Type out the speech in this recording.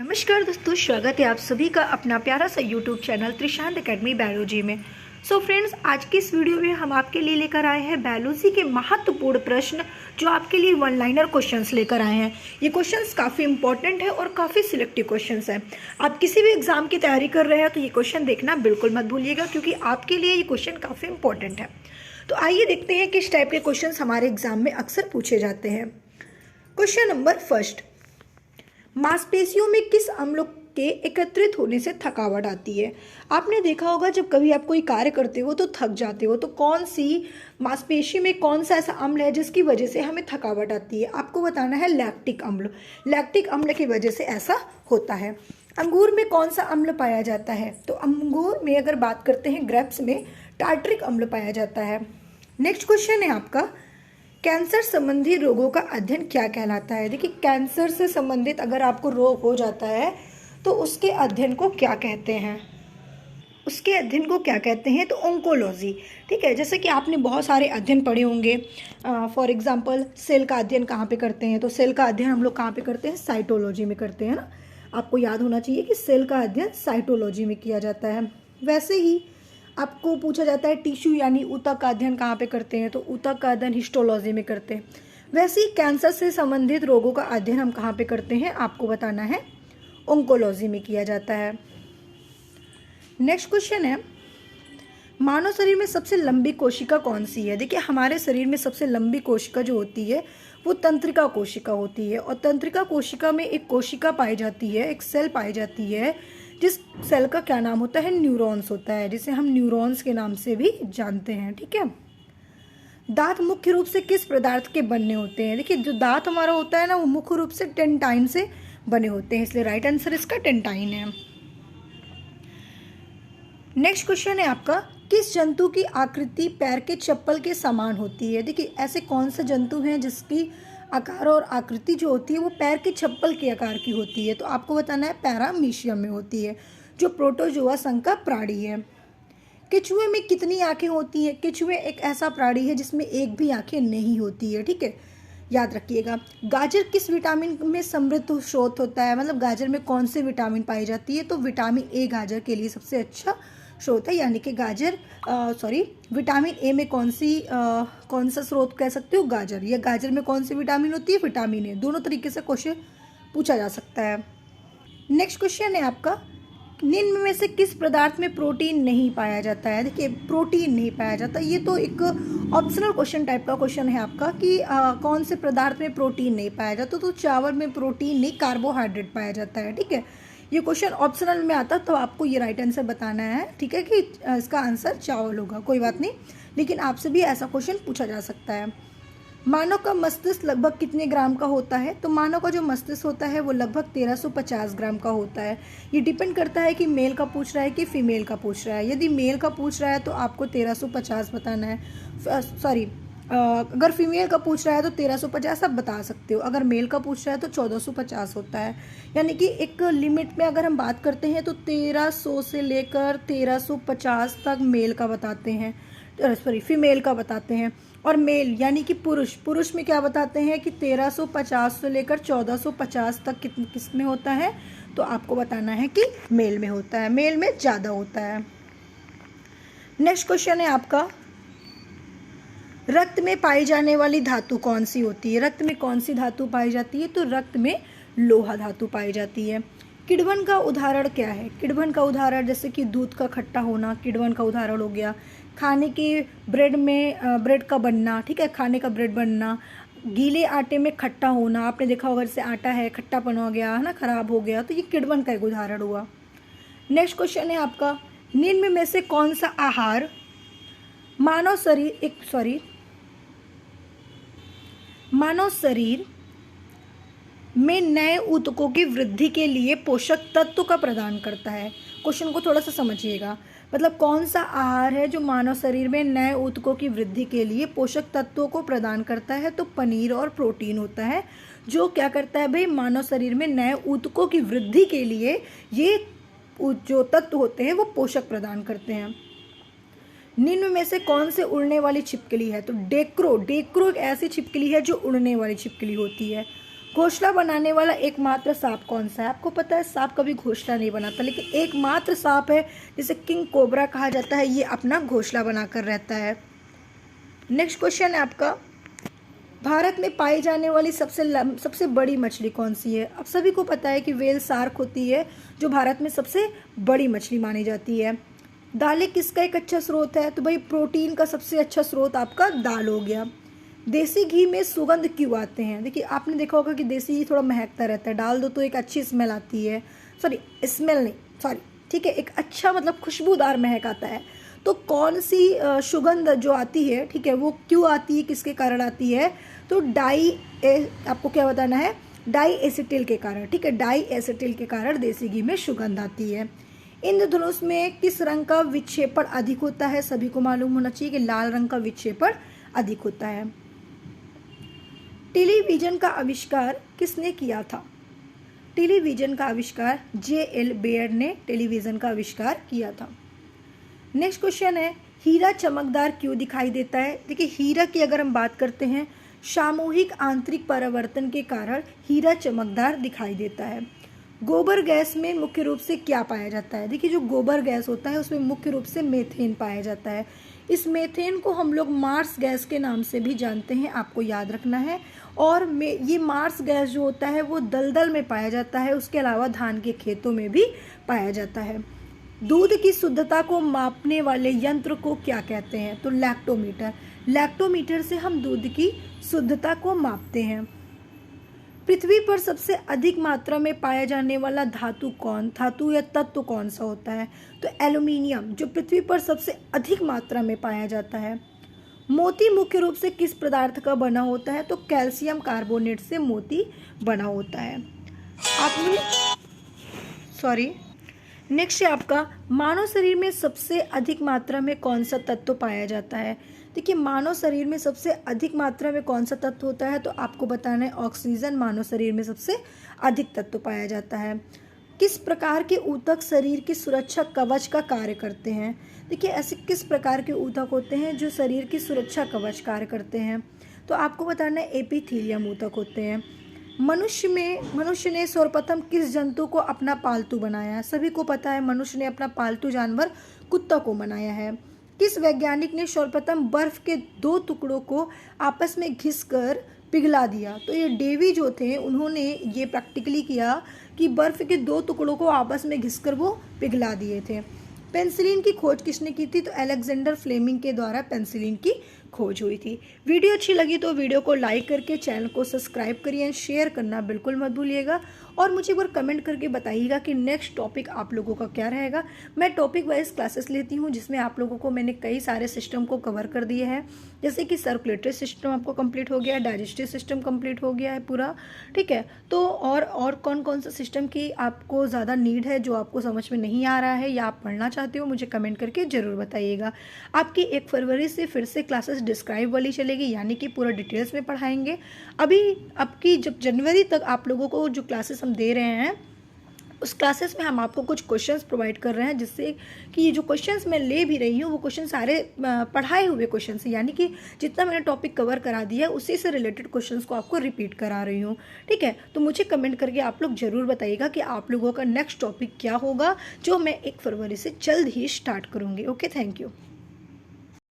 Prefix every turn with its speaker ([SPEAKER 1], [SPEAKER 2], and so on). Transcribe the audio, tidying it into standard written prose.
[SPEAKER 1] नमस्कार दोस्तों, स्वागत है आप सभी का अपना प्यारा सा YouTube channel Trishant academy biology में। सो फ्रेंड्स, आज की इस वीडियो में हम आपके लिए लेकर आए हैं बायोलॉजी के महत्वपूर्ण प्रश्न जो आपके लिए वन लाइनर क्वेश्चंस लेकर आए हैं। ये क्वेश्चंस काफ़ी इंपॉर्टेंट है और काफ़ी सिलेक्टिव क्वेश्चंस हैं। आप किसी भी एग्जाम की तैयारी कर रहे हैं तो ये क्वेश्चन देखना बिल्कुल मत भूलिएगा, क्योंकि आपके लिए ये क्वेश्चन काफ़ी इंपॉर्टेंट है। तो आइए देखते हैं किस टाइप के क्वेश्चन हमारे एग्जाम में अक्सर पूछे जाते हैं। क्वेश्चन नंबर फर्स्ट, मांसपेशियों में किस अम्ल के एकत्रित होने से थकावट आती है। आपने देखा होगा जब कभी आप कोई कार्य करते हो तो थक जाते हो, तो कौन सी मांसपेशी में कौन सा ऐसा अम्ल है जिसकी वजह से हमें थकावट आती है। आपको बताना है लैक्टिक अम्ल। लैक्टिक अम्ल की वजह से ऐसा होता है। अंगूर में कौन सा अम्ल पाया जाता है, तो अंगूर में अगर बात करते हैं ग्रेप्स में टार्ट्रिक अम्ल पाया जाता है। नेक्स्ट क्वेश्चन है आपका, कैंसर संबंधी रोगों का अध्ययन क्या कहलाता है। देखिए, कैंसर से संबंधित अगर आपको रोग हो जाता है तो उसके अध्ययन को क्या कहते हैं, उसके अध्ययन को क्या कहते हैं, तो ओंकोलॉजी। ठीक है, जैसे कि आपने बहुत सारे अध्ययन पढ़े होंगे। फॉर एग्जांपल, सेल का अध्ययन कहाँ पे करते हैं, तो सेल का अध्ययन हम लोग कहाँ पे करते हैं, साइटोलॉजी में करते हैं ना। आपको याद होना चाहिए कि सेल का अध्ययन साइटोलॉजी में किया जाता है। वैसे ही आपको पूछा जाता है टिश्यू यानी ऊतक का अध्ययन कहाँ पे करते हैं, तो ऊतक का अध्ययन हिस्टोलॉजी में करते हैं। वैसे ही कैंसर से संबंधित रोगों का अध्ययन हम कहाँ पे करते हैं, आपको बताना है ओंकोलॉजी में किया जाता है। नेक्स्ट क्वेश्चन है, मानव शरीर में सबसे लंबी कोशिका कौन सी है। देखिए, हमारे शरीर में सबसे लंबी कोशिका जो होती है वो तंत्रिका कोशिका होती है, और तंत्रिका कोशिका में एक कोशिका पाई जाती है, एक सेल पाई जाती है जिस सेल का क्या नाम होता है, न्यूरॉन्स होता है, जिसे हम न्यूरॉन्स के नाम से भी जानते हैं। ठीक है, दांत मुख्य रूप से किस पदार्थ के बनने होते हैं। देखिए, जो दांत हमारा होता है ना, वो मुख्य रूप से टेंटाइन से बने होते हैं, इसलिए राइट आंसर इसका टेंटाइन है। नेक्स्ट क्वेश्चन है आपका, किस जंतु की आकृति पैर के चप्पल के समान होती है। देखिए, ऐसे कौन से जंतु हैं जिसकी आकार और आकृति जो होती है वो पैर के चप्पल के आकार की होती है, तो आपको बताना है पैरामीशियम में होती है, जो प्रोटोजोआ संघ का प्राणी है। केचुए में कितनी आंखें होती हैं। केचुए एक ऐसा प्राणी है जिसमें एक भी आंखें नहीं होती है। ठीक है, याद रखिएगा। गाजर किस विटामिन में समृद्ध स्रोत होता है, मतलब गाजर में कौन से विटामिन पाई जाती है, तो विटामिन ए गाजर के लिए सबसे अच्छा स्रोत है। यानी कि गाजर विटामिन ए में कौन सा स्रोत कह सकते हो, गाजर। या गाजर में कौन सी विटामिन होती है, विटामिन ए। दोनों तरीके से क्वेश्चन पूछा जा सकता है। नेक्स्ट क्वेश्चन है आपका, निम्न में से किस पदार्थ में प्रोटीन नहीं पाया जाता है। देखिए, प्रोटीन नहीं पाया जाता, ये तो एक ऑप्शनल क्वेश्चन टाइप का क्वेश्चन है आपका कि कौन से पदार्थ में प्रोटीन नहीं पाया जाता, तो चावल में प्रोटीन नहीं, कार्बोहाइड्रेट पाया जाता है। ठीक है, ये क्वेश्चन ऑप्शनल में आता तो आपको ये राइट आंसर बताना है। ठीक है, कि इसका आंसर चावल होगा, कोई बात नहीं, लेकिन आपसे भी ऐसा क्वेश्चन पूछा जा सकता है। मानव का मस्तिष्क लगभग कितने ग्राम का होता है, तो मानव का जो मस्तिष्क होता है वो लगभग 1350 ग्राम का होता है। ये डिपेंड करता है कि मेल का पूछ रहा है कि फीमेल का पूछ रहा है। यदि मेल का पूछ रहा है तो आपको 1350 बताना है। अगर फीमेल का पूछ रहा है तो 1350 आप बता सकते हो। अगर मेल का पूछ रहा है तो 1450 होता है। यानी कि एक लिमिट में अगर हम बात करते हैं तो 1300 से लेकर 1350 तक मेल का बताते हैं, फीमेल का बताते हैं। और मेल यानी कि पुरुष में क्या बताते हैं कि 1350 से लेकर 1450 तक किस में होता है, तो आपको बताना है कि मेल में होता है, मेल में ज़्यादा होता है। नेक्स्ट क्वेश्चन है आपका, रक्त में पाई जाने वाली धातु कौन सी होती है। रक्त में कौन सी धातु पाई जाती है, तो रक्त में लोहा धातु पाई जाती है। किण्वन का उदाहरण क्या है। किण्वन का उदाहरण जैसे कि दूध का खट्टा होना किण्वन का उदाहरण हो गया। खाने के ब्रेड में ब्रेड का बनना, ठीक है, खाने का ब्रेड बनना। गीले आटे में खट्टा होना, आपने देखा होगा जैसे आटा है खट्टापन हो गया है ना, खराब हो गया, तो ये किण्वन का एक उदाहरण हुआ। नेक्स्ट क्वेश्चन है आपका, निम्न में से कौन सा आहार मानव शरीर में नए ऊतकों की वृद्धि के लिए पोषक तत्व का प्रदान करता है। क्वेश्चन को थोड़ा सा समझिएगा, मतलब कौन सा आहार है जो मानव शरीर में नए ऊतकों की वृद्धि के लिए पोषक तत्वों को प्रदान करता है, तो पनीर और प्रोटीन होता है, जो क्या करता है भाई, मानव शरीर में नए ऊतकों की वृद्धि के लिए ये जो तत्व होते हैं वो पोषक प्रदान करते हैं। निम्न में से कौन से उड़ने वाली छिपकली है, तो डेक्रो एक ऐसी छिपकली है जो उड़ने वाली छिपकली होती है। घोंसला बनाने वाला एकमात्र सांप कौन सा है? आपको पता है सांप कभी घोंसला नहीं बनाता, लेकिन एकमात्र सांप है जिसे किंग कोबरा कहा जाता है, ये अपना घोंसला बनाकर रहता है। नेक्स्ट क्वेश्चन है आपका, भारत में पाई जाने वाली सबसे बड़ी मछली कौन सी है? अब सभी को पता है कि व्हेल शार्क होती है जो भारत में सबसे बड़ी मछली मानी जाती है। दालें किसका एक अच्छा स्रोत है? तो भाई प्रोटीन का सबसे अच्छा स्रोत आपका दाल हो गया। देसी घी में सुगंध क्यों आते हैं? देखिए आपने देखा होगा कि देसी घी थोड़ा महकता रहता है, डाल दो तो एक अच्छी स्मेल आती है, ठीक है, एक अच्छा मतलब खुशबूदार महक आता है। तो कौन सी सुगंध जो आती है, ठीक है, वो क्यों आती है, किसके कारण आती है? तो आपको क्या बताना है? डाई एसिटिल के कारण, ठीक है, डाई एसिटिल के कारण देसी घी में सुगंध आती है। इंद्रधनुष में किस रंग का विक्षेपण अधिक होता है? सभी को मालूम होना चाहिए कि लाल रंग का विक्षेपण अधिक होता है। टेलीविजन का आविष्कार किसने किया था? टेलीविजन का आविष्कार J.L. बेयर ने टेलीविजन का आविष्कार किया था। नेक्स्ट क्वेश्चन है, हीरा चमकदार क्यों दिखाई देता है? देखिए हीरा की अगर हम बात करते हैं, सामूहिक आंतरिक परावर्तन के कारण हीरा चमकदार दिखाई देता है। गोबर गैस में मुख्य रूप से क्या पाया जाता है? देखिए जो गोबर गैस होता है उसमें मुख्य रूप से मीथेन पाया जाता है। इस मीथेन को हम लोग मार्स गैस के नाम से भी जानते हैं, आपको याद रखना है। और ये मार्स गैस जो होता है वो दलदल में पाया जाता है, उसके अलावा धान के खेतों में भी पाया जाता है। दूध की शुद्धता को मापने वाले यंत्र को क्या कहते हैं? तो लैक्टोमीटर। लैक्टोमीटर से हम दूध की शुद्धता को मापते हैं। पृथ्वी पर सबसे अधिक मात्रा में पाया जाने वाला धातु या तत्व कौन सा होता है? तो एल्यूमिनियम, जो पृथ्वी पर सबसे अधिक मात्रा में पाया जाता है। मोती मुख्य रूप से किस पदार्थ का बना होता है? तो कैल्शियम कार्बोनेट से मोती बना होता है। नेक्स्ट है आपका, मानव शरीर में सबसे अधिक मात्रा में कौन सा तत्व पाया जाता है? देखिए मानव शरीर में सबसे अधिक मात्रा में कौन सा तत्व होता है? तो आपको बताना है ऑक्सीजन मानव शरीर में सबसे अधिक तत्व पाया जाता है। किस प्रकार के ऊतक शरीर की सुरक्षा कवच का कार्य करते हैं? देखिए ऐसे किस प्रकार के ऊतक होते हैं जो शरीर की सुरक्षा कवच कार्य करते हैं? तो आपको बताना है एपिथेलियम ऊतक होते हैं। मनुष्य ने सर्वप्रथम किस जंतु को अपना पालतू बनाया? सभी को पता है मनुष्य ने अपना पालतू जानवर कुत्ता को बनाया है। किस वैज्ञानिक ने सर्वप्रथम बर्फ के 2 टुकड़ों को आपस में घिसकर पिघला दिया? तो ये डेवी जो थे उन्होंने ये प्रैक्टिकली किया कि बर्फ के 2 टुकड़ों को आपस में घिसकर वो पिघला दिए थे। पेंसिलिन की खोज किसने की थी? तो अलेक्जेंडर फ्लेमिंग के द्वारा पेंसिलिन की खोज हुई थी। वीडियो अच्छी लगी तो वीडियो को लाइक करके चैनल को सब्सक्राइब करिए, शेयर करना बिल्कुल मत भूलिएगा और मुझे एक बार कमेंट करके बताइएगा कि नेक्स्ट टॉपिक आप लोगों का क्या रहेगा। मैं टॉपिक वाइज क्लासेस लेती हूँ जिसमें आप लोगों को मैंने कई सारे सिस्टम को कवर कर दिए हैं, जैसे कि सर्कुलेटरी सिस्टम आपको कंप्लीट हो गया, डाइजेस्टिव सिस्टम कंप्लीट हो गया है पूरा, ठीक है। तो और कौन कौन सा सिस्टम की आपको ज़्यादा नीड है, जो आपको समझ में नहीं आ रहा है या आप पढ़ना चाहते हो, मुझे कमेंट करके ज़रूर बताइएगा। आपकी 1 फरवरी से फिर से क्लासेस डिस्क्राइब वाली चलेगी, यानी कि पूरा डिटेल्स में पढ़ाएंगे। अभी आपकी जब जनवरी तक आप लोगों को जो क्लासेस हम दे रहे हैं उस क्लासेस में हम आपको कुछ क्वेश्चंस प्रोवाइड कर रहे हैं, जिससे कि ये जो क्वेश्चंस मैं ले भी रही हूँ वो क्वेश्चन सारे पढ़ाए हुए क्वेश्चन हैं, यानी कि जितना मैंने टॉपिक कवर करा दिया है उसी से रिलेटेड क्वेश्चंस को आपको रिपीट करा रही हूँ, ठीक है। तो मुझे कमेंट करके आप लोग ज़रूर बताइएगा कि आप लोगों का नेक्स्ट टॉपिक क्या होगा, जो मैं 1 फरवरी से जल्द ही स्टार्ट करूँगी। Okay, thank you.